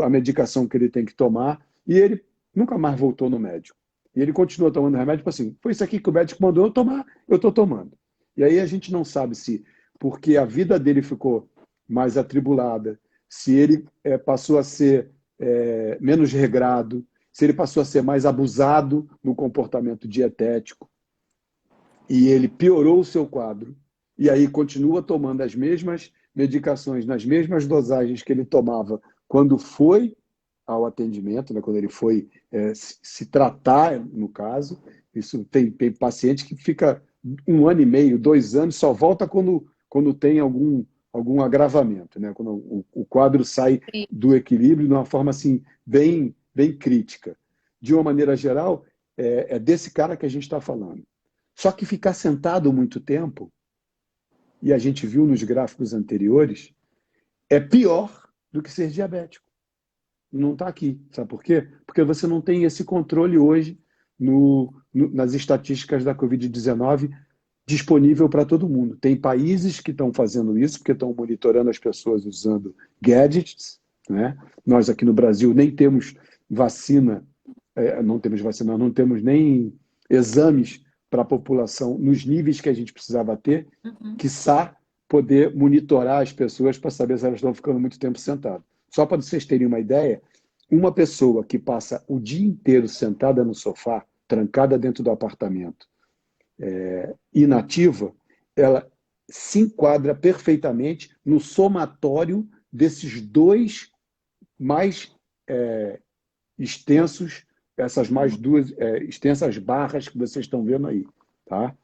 a medicação que ele tem que tomar, e ele nunca mais voltou no médico. E ele continua tomando remédio, tipo assim, foi isso aqui que o médico mandou eu tomar, eu estou tomando. E aí a gente não sabe se, porque a vida dele ficou mais atribulada, se ele passou a ser menos regrado, se ele passou a ser mais abusado no comportamento dietético, e ele piorou o seu quadro, e aí continua tomando as mesmas medicações, nas mesmas dosagens que ele tomava quando foi ao atendimento, né, quando ele foi se tratar, no caso. Isso tem paciente que fica 1 ano e meio, 2 anos, só volta quando tem algum agravamento, né, quando o quadro sai do equilíbrio de uma forma assim, bem crítica. De uma maneira geral, é desse cara que a gente está falando. Só que ficar sentado muito tempo, e a gente viu nos gráficos anteriores, é pior do que ser diabético. Não está aqui. Sabe por quê? Porque você não tem esse controle hoje nas estatísticas da Covid-19 disponível para todo mundo. Tem países que estão fazendo isso, porque estão monitorando as pessoas usando gadgets, né? Nós aqui no Brasil nem temos vacina, não temos nem exames para a população nos níveis que a gente precisava ter, quiçá poder monitorar as pessoas para saber se elas estão ficando muito tempo sentadas. Só para vocês terem uma ideia, uma pessoa que passa o dia inteiro sentada no sofá, trancada dentro do apartamento, inativa, ela se enquadra perfeitamente no somatório desses dois mais extensos, essas mais duas extensas barras que vocês estão vendo aí, tá?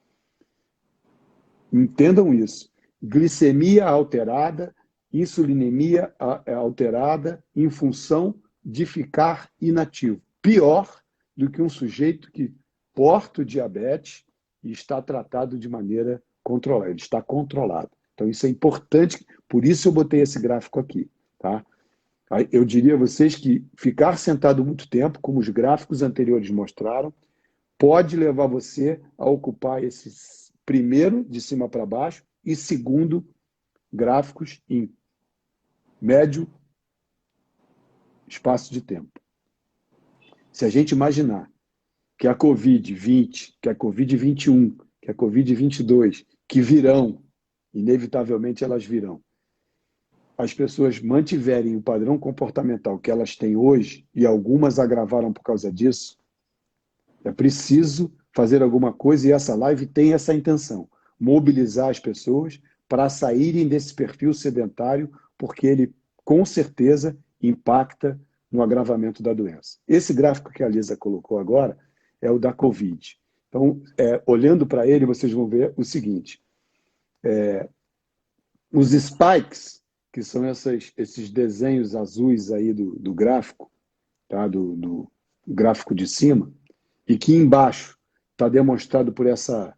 Entendam isso. Glicemia alterada, insulinemia alterada em função de ficar inativo. Pior do que um sujeito que porta o diabetes e está tratado de maneira controlada. Ele está controlado. Então, isso é importante. Por isso eu botei esse gráfico aqui, tá? Eu diria a vocês que ficar sentado muito tempo, como os gráficos anteriores mostraram, pode levar você a ocupar esses, primeiro, de cima para baixo, e segundo, gráficos em médio espaço de tempo. Se a gente imaginar que a Covid-20, que a Covid-21, que a Covid-22, que virão, inevitavelmente elas virão, as pessoas mantiverem o padrão comportamental que elas têm hoje, e algumas agravaram por causa disso, é preciso fazer alguma coisa, e essa live tem essa intenção, mobilizar as pessoas para saírem desse perfil sedentário, porque ele, com certeza, impacta no agravamento da doença. Esse gráfico que a Lisa colocou agora é o da Covid. Então, olhando para ele, vocês vão ver o seguinte, os spikes, que são esses desenhos azuis aí do gráfico, tá? do gráfico de cima, e que embaixo está demonstrado por essas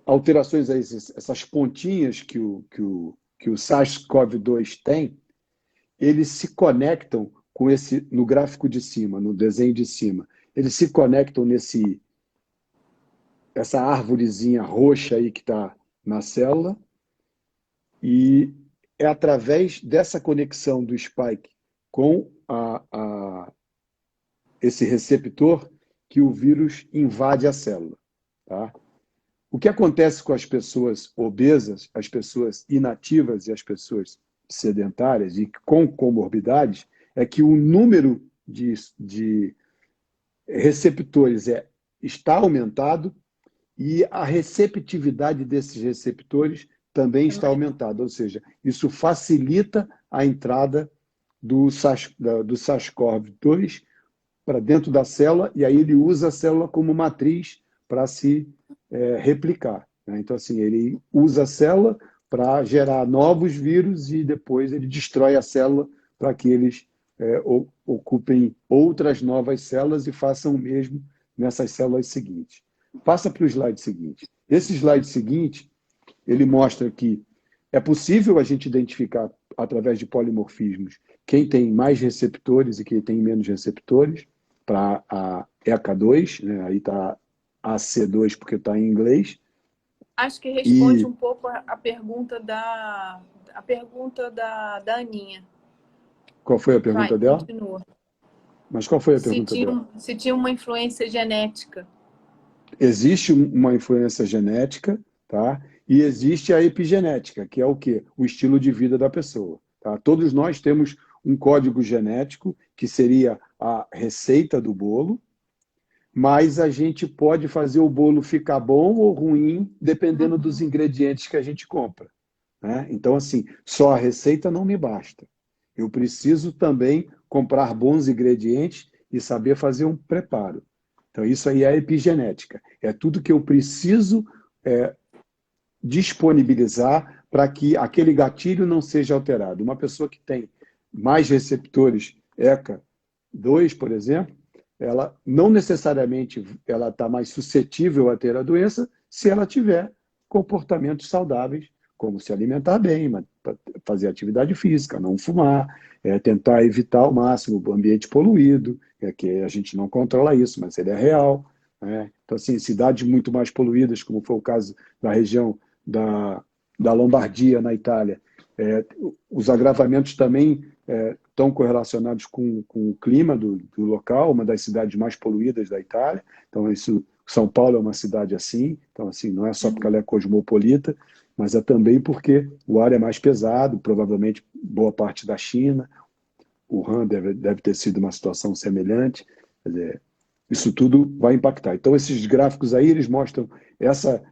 alterações, aí, essas pontinhas que o SARS-CoV-2 tem, eles se conectam com no gráfico de cima, no desenho de cima, eles se conectam essa árvorezinha roxa aí que está na célula, e é através dessa conexão do spike com esse receptor que o vírus invade a célula. Tá? O que acontece com as pessoas obesas, as pessoas inativas e as pessoas sedentárias e com comorbidades é que o número de receptores está aumentado, e a receptividade desses receptores também está aumentada, ou seja, isso facilita a entrada do SARS-CoV-2 para dentro da célula, e aí ele usa a célula como matriz para se replicar, né? Então, assim, ele usa a célula para gerar novos vírus e depois ele destrói a célula para que eles ocupem outras novas células e façam o mesmo nessas células seguintes. Passa para o slide seguinte. Esse slide seguinte, ele mostra que é possível a gente identificar, através de polimorfismos, quem tem mais receptores e quem tem menos receptores, para a ECA2, né? Aí está AC2 porque está em inglês. Acho que responde um pouco a pergunta da Aninha. Qual foi a pergunta dela? Continua. Mas qual foi a pergunta dela? Se tinha uma influência genética. Existe uma influência genética, tá? E existe a epigenética, que é o quê? O estilo de vida da pessoa. Tá? Todos nós temos um código genético, que seria a receita do bolo, mas a gente pode fazer o bolo ficar bom ou ruim, dependendo dos ingredientes que a gente compra, né? Então, assim, só a receita não me basta. Eu preciso também comprar bons ingredientes e saber fazer um preparo. Então, isso aí é a epigenética. É tudo que eu preciso disponibilizar para que aquele gatilho não seja alterado. Uma pessoa que tem mais receptores ECA2, por exemplo, ela não necessariamente ela está mais suscetível a ter a doença se ela tiver comportamentos saudáveis, como se alimentar bem, fazer atividade física, não fumar, tentar evitar ao máximo o ambiente poluído, que a gente não controla isso, mas ele é real, né? Então, assim, cidades muito mais poluídas, como foi o caso da região da Lombardia, na Itália, os agravamentos também estão correlacionados com o clima do local, uma das cidades mais poluídas da Itália. Então, São Paulo é uma cidade assim. Então, assim, não é só porque ela é cosmopolita, mas é também porque o ar é mais pesado, provavelmente boa parte da China. Wuhan deve ter sido uma situação semelhante. Quer dizer, isso tudo vai impactar. Então, esses gráficos aí, eles mostram essa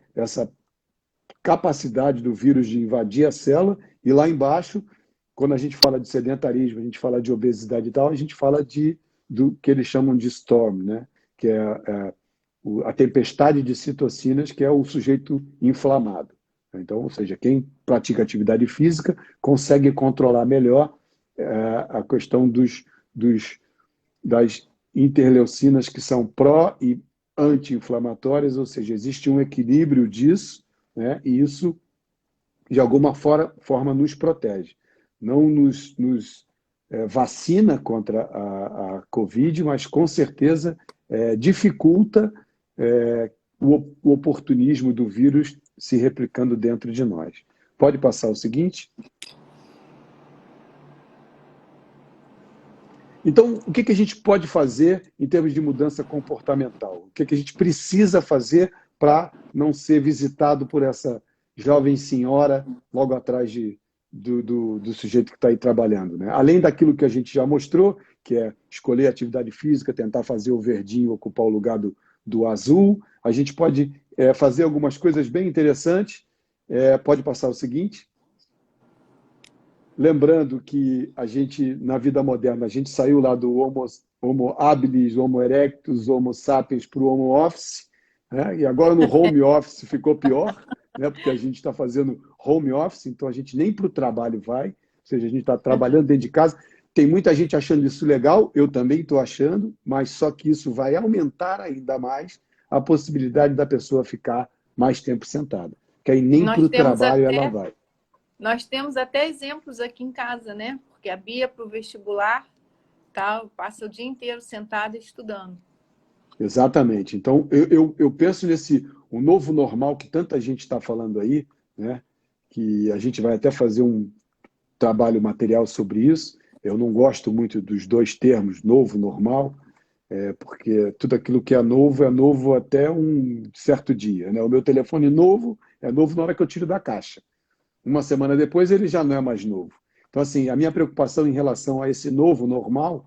capacidade do vírus de invadir a célula, e lá embaixo, quando a gente fala de sedentarismo, a gente fala de obesidade e tal, a gente fala do que eles chamam de storm, né? Que é a tempestade de citocinas, que é o sujeito inflamado. Então, ou seja, quem pratica atividade física consegue controlar melhor a questão das interleucinas, que são pró e anti-inflamatórias, ou seja, existe um equilíbrio disso, né? E isso, de alguma forma, nos protege. Não nos vacina contra a Covid, mas, com certeza, dificulta o oportunismo do vírus se replicando dentro de nós. Pode passar o seguinte? Então, o que a gente pode fazer em termos de mudança comportamental? O que a gente precisa fazer para não ser visitado por essa jovem senhora logo atrás do sujeito que está aí trabalhando, né? Além daquilo que a gente já mostrou, que é escolher atividade física, tentar fazer o verdinho ocupar o lugar do azul, a gente pode fazer algumas coisas bem interessantes. Pode passar o seguinte. Lembrando que a gente, na vida moderna, a gente saiu lá do Homo habilis, Homo erectus, Homo sapiens para o Homo office, né? E agora no home office ficou pior, né? Porque a gente está fazendo home office, então a gente nem para o trabalho vai, ou seja, a gente está trabalhando dentro de casa. Tem muita gente achando isso legal, eu também estou achando, mas só que isso vai aumentar ainda mais a possibilidade da pessoa ficar mais tempo sentada, que aí nem para o trabalho ela vai. Nós temos até exemplos aqui em casa, né? Porque a Bia, para o vestibular, passa o dia inteiro sentada estudando. Exatamente. Então, eu penso o novo normal que tanta gente está falando aí, né? Que a gente vai até fazer um trabalho material sobre isso. Eu não gosto muito dos dois termos, novo, normal, porque tudo aquilo que é novo até um certo dia, né? O meu telefone novo é novo na hora que eu tiro da caixa. Uma semana depois ele já não é mais novo. Então, assim, a minha preocupação em relação a esse novo normal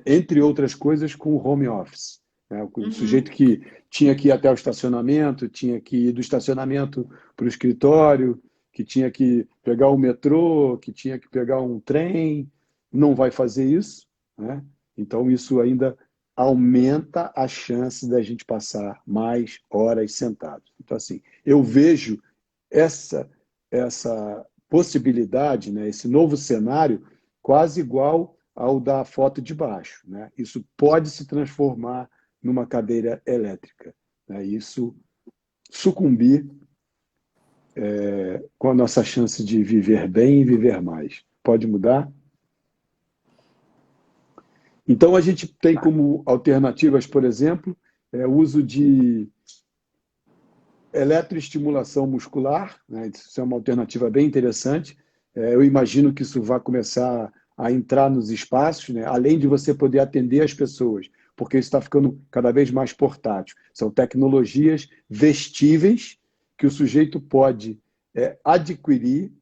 entre outras coisas, com o home office, né? O sujeito que tinha que ir até o estacionamento, tinha que ir do estacionamento para o escritório, que tinha que pegar o metrô, que tinha que pegar um trem, não vai fazer isso, né? Então, isso ainda aumenta a chance da gente passar mais horas sentados. Então, assim, eu vejo essa possibilidade, né, esse novo cenário, quase igual ao da foto de baixo, né? Isso pode se transformar numa cadeira elétrica, né? Isso sucumbir com a nossa chance de viver bem e viver mais. Pode mudar? Então, a gente tem como alternativas, por exemplo, o uso de eletroestimulação muscular, né? Isso é uma alternativa bem interessante. Eu imagino que isso vai começar a entrar nos espaços, né? Além de você poder atender as pessoas, porque isso está ficando cada vez mais portátil. São tecnologias vestíveis que o sujeito pode adquirir.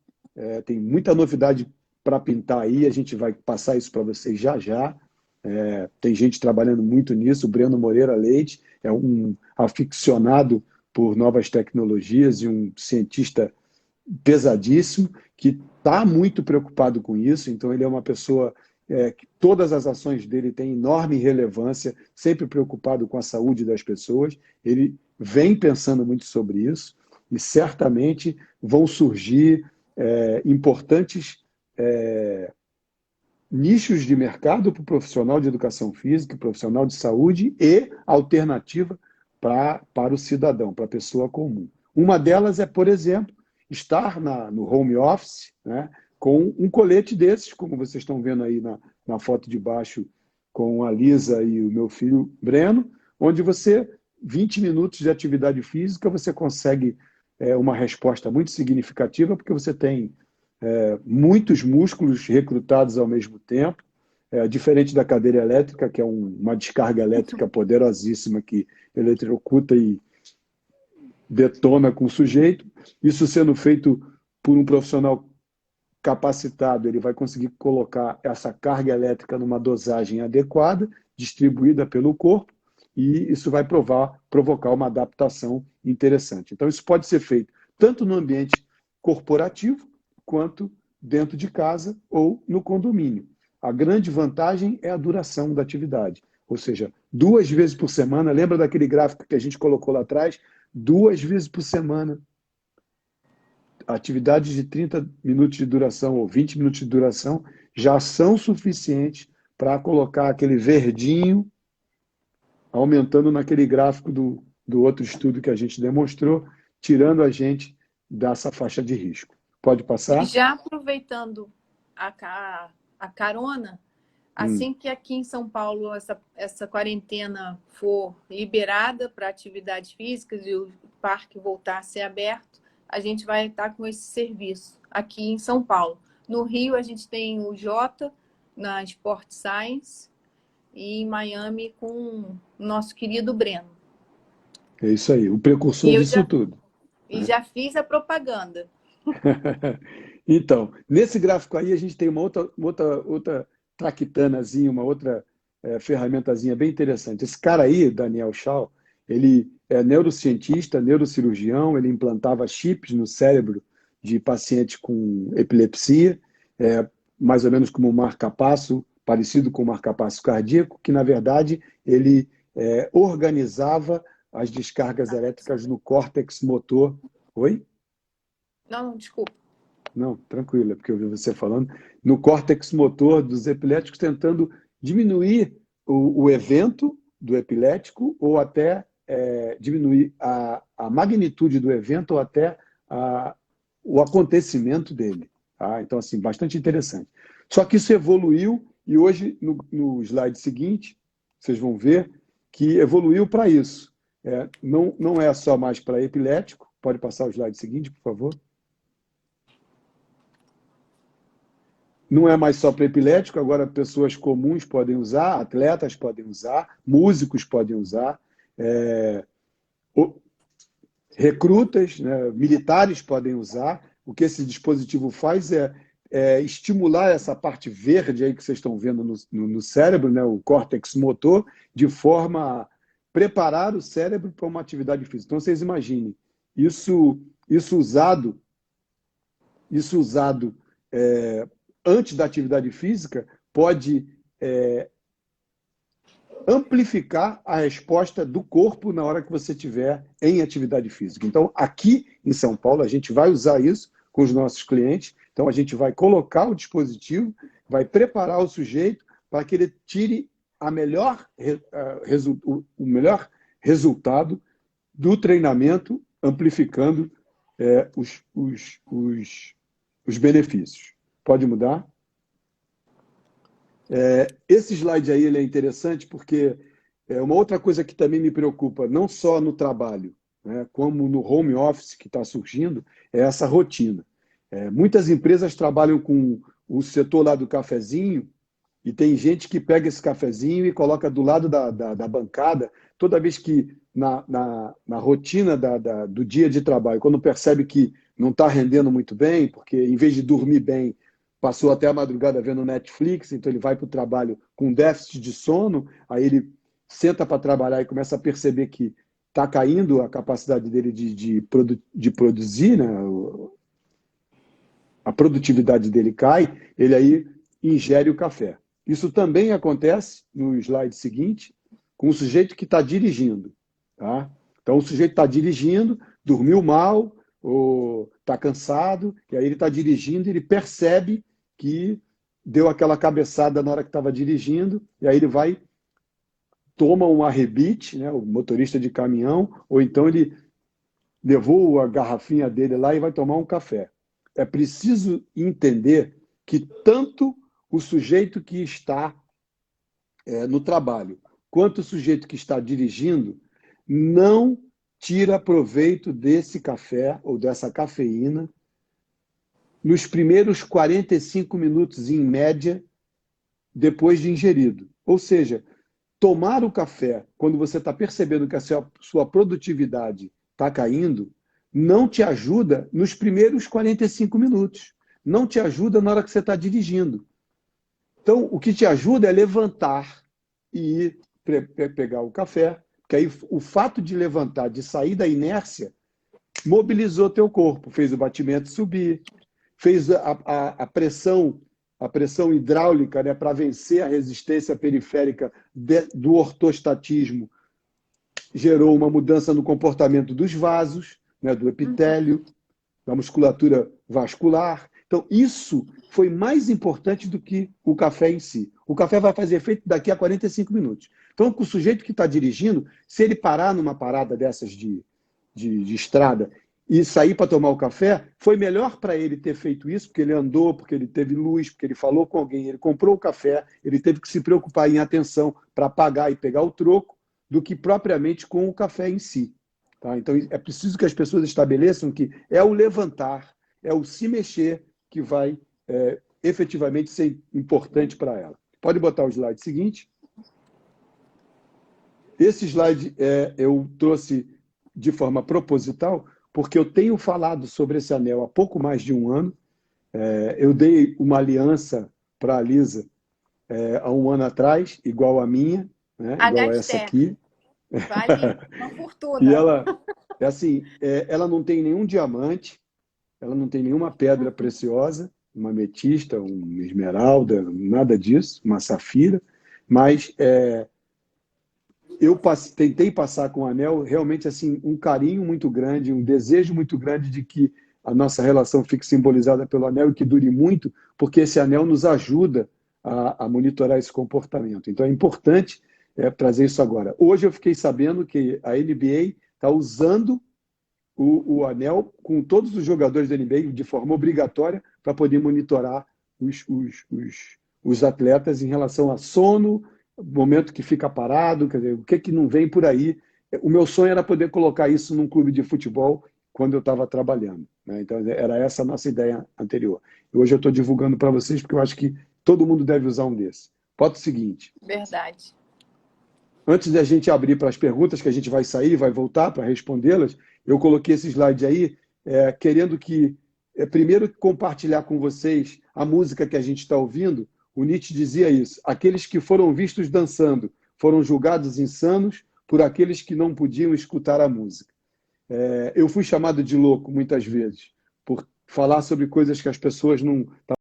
Tem muita novidade para pintar aí, a gente vai passar isso para vocês já já. Tem gente trabalhando muito nisso. O Breno Moreira Leite é um aficionado por novas tecnologias e um cientista pesadíssimo que está muito preocupado com isso. Então, ele é uma pessoa que todas as ações dele têm enorme relevância, sempre preocupado com a saúde das pessoas. Ele vem pensando muito sobre isso e certamente vão surgir importantes nichos de mercado para o profissional de educação física, profissional de saúde e alternativa para o cidadão, para a pessoa comum. Uma delas é, por exemplo, estar no home office, né, com um colete desses, como vocês estão vendo aí na foto de baixo, com a Lisa e o meu filho Breno, onde 20 minutos de atividade física, você consegue uma resposta muito significativa, porque você tem muitos músculos recrutados ao mesmo tempo, diferente da cadeira elétrica, que é uma descarga elétrica poderosíssima que eletrocuta e detona com o sujeito. Isso sendo feito por um profissional capacitado, ele vai conseguir colocar essa carga elétrica numa dosagem adequada, distribuída pelo corpo, e isso vai provocar uma adaptação interessante. Então, isso pode ser feito tanto no ambiente corporativo, quanto dentro de casa ou no condomínio. A grande vantagem é a duração da atividade. Ou seja, 2 vezes por semana, lembra daquele gráfico que a gente colocou lá atrás? 2 vezes por semana. Atividades de 30 minutos de duração ou 20 minutos de duração já são suficientes para colocar aquele verdinho aumentando naquele gráfico do outro estudo que a gente demonstrou, tirando a gente dessa faixa de risco. Pode passar? E já aproveitando a carona, assim que aqui em São Paulo essa quarentena for liberada para atividades físicas e o parque voltar a ser aberto, a gente vai estar com esse serviço aqui em São Paulo. No Rio, a gente tem o Jota, na Sport Science, e em Miami com o nosso querido Breno. É isso aí, o precursor disso tudo. E já fiz a propaganda. Então, nesse gráfico aí a gente tem uma outra traquitanazinha, uma outra ferramentazinha bem interessante. Esse cara aí, Daniel Shaw, ele é neurocientista, neurocirurgião, ele implantava chips no cérebro de pacientes com epilepsia, mais ou menos como um marca-passo, parecido com o marca-passo cardíaco, que na verdade ele organizava as descargas elétricas no córtex motor. Oi? Não, desculpa. Não, tranquilo, é porque eu vi você falando. No córtex motor dos epiléticos, tentando diminuir o evento do epilético ou até diminuir a magnitude do evento ou até o acontecimento dele. Tá? Então, assim, bastante interessante. Só que isso evoluiu e hoje, no slide seguinte, vocês vão ver que evoluiu para isso. Não é só mais para epilético. Pode passar o slide seguinte, por favor. Não é mais só para epilético, agora pessoas comuns podem usar, atletas podem usar, músicos podem usar, recrutas, né, militares podem usar. O que esse dispositivo faz é estimular essa parte verde aí que vocês estão vendo no cérebro, né, o córtex motor, de forma a preparar o cérebro para uma atividade física. Então, vocês imaginem, isso usado isso usado antes da atividade física pode amplificar a resposta do corpo na hora que você estiver em atividade física. Então, aqui em São Paulo, a gente vai usar isso com os nossos clientes. Então, a gente vai colocar o dispositivo, vai preparar o sujeito para que ele tire o melhor resultado do treinamento, amplificando os benefícios. Pode mudar? Esse slide aí ele é interessante porque uma outra coisa que também me preocupa, não só no trabalho, né, como no home office que está surgindo, é essa rotina. Muitas empresas trabalham com o setor lá do cafezinho e tem gente que pega esse cafezinho e coloca do lado da bancada, toda vez que na rotina do dia de trabalho, quando percebe que não está rendendo muito bem, porque em vez de dormir bem, passou até a madrugada vendo Netflix, então ele vai para o trabalho com déficit de sono, aí ele senta para trabalhar e começa a perceber que está caindo a capacidade dele de produzir, né? A produtividade dele cai, ele aí ingere o café. Isso também acontece no slide seguinte, com o sujeito que está dirigindo. Tá? Então, o sujeito está dirigindo, dormiu mal, ou está cansado, e aí ele está dirigindo e ele percebe que deu aquela cabeçada na hora que estava dirigindo, e aí ele vai, toma um arrebite, né, o motorista de caminhão, ou então ele levou a garrafinha dele lá e vai tomar um café. É preciso entender que tanto o sujeito que está no trabalho, quanto o sujeito que está dirigindo, não tira proveito desse café ou dessa cafeína nos primeiros 45 minutos, em média, depois de ingerido. Ou seja, tomar o café quando você está percebendo que a sua produtividade está caindo, não te ajuda nos primeiros 45 minutos. Não te ajuda na hora que você está dirigindo. Então, o que te ajuda é levantar e ir pegar o café, porque aí o fato de levantar, de sair da inércia, mobilizou teu corpo, fez o batimento subir, fez a pressão hidráulica, né, para vencer a resistência periférica do ortostatismo, gerou uma mudança no comportamento dos vasos, né, do epitélio, da musculatura vascular. Então, isso foi mais importante do que o café em si. O café vai fazer efeito daqui a 45 minutos. Então, o sujeito que está dirigindo, se ele parar numa parada dessas de estrada e sair para tomar o café, foi melhor para ele ter feito isso, porque ele andou, porque ele teve luz, porque ele falou com alguém, ele comprou o café, ele teve que se preocupar em atenção para pagar e pegar o troco, do que propriamente com o café em si. Tá? Então, é preciso que as pessoas estabeleçam que é o levantar, é o se mexer que vai efetivamente ser importante para ela. Pode botar o slide seguinte. Esse slide eu trouxe de forma proposital, porque eu tenho falado sobre esse anel há pouco mais de um ano. Eu dei uma aliança para a Lisa há um ano atrás, igual a minha, né? Igual a essa aqui. Vale uma fortuna. E ela, ela não tem nenhum diamante, ela não tem nenhuma pedra preciosa, uma ametista, uma esmeralda, nada disso, uma safira, mas eu tentei passar com o anel realmente assim um carinho muito grande, um desejo muito grande de que a nossa relação fique simbolizada pelo anel e que dure muito, porque esse anel nos ajuda a monitorar esse comportamento. Então é importante trazer isso agora. Hoje eu fiquei sabendo que a NBA está usando o anel com todos os jogadores da NBA de forma obrigatória para poder monitorar os atletas em relação a sono, momento que fica parado, quer dizer, o que não vem por aí. O meu sonho era poder colocar isso num clube de futebol quando eu estava trabalhando, né? Então, era essa a nossa ideia anterior. E hoje eu estou divulgando para vocês porque eu acho que todo mundo deve usar um desse. Bota o seguinte. Verdade. Antes da gente abrir para as perguntas, que a gente vai sair, vai voltar para respondê-las, eu coloquei esse slide aí, querendo que, primeiro, compartilhar com vocês a música que a gente está ouvindo. O Nietzsche dizia isso: aqueles que foram vistos dançando foram julgados insanos por aqueles que não podiam escutar a música. Eu fui chamado de louco muitas vezes por falar sobre coisas que as pessoas não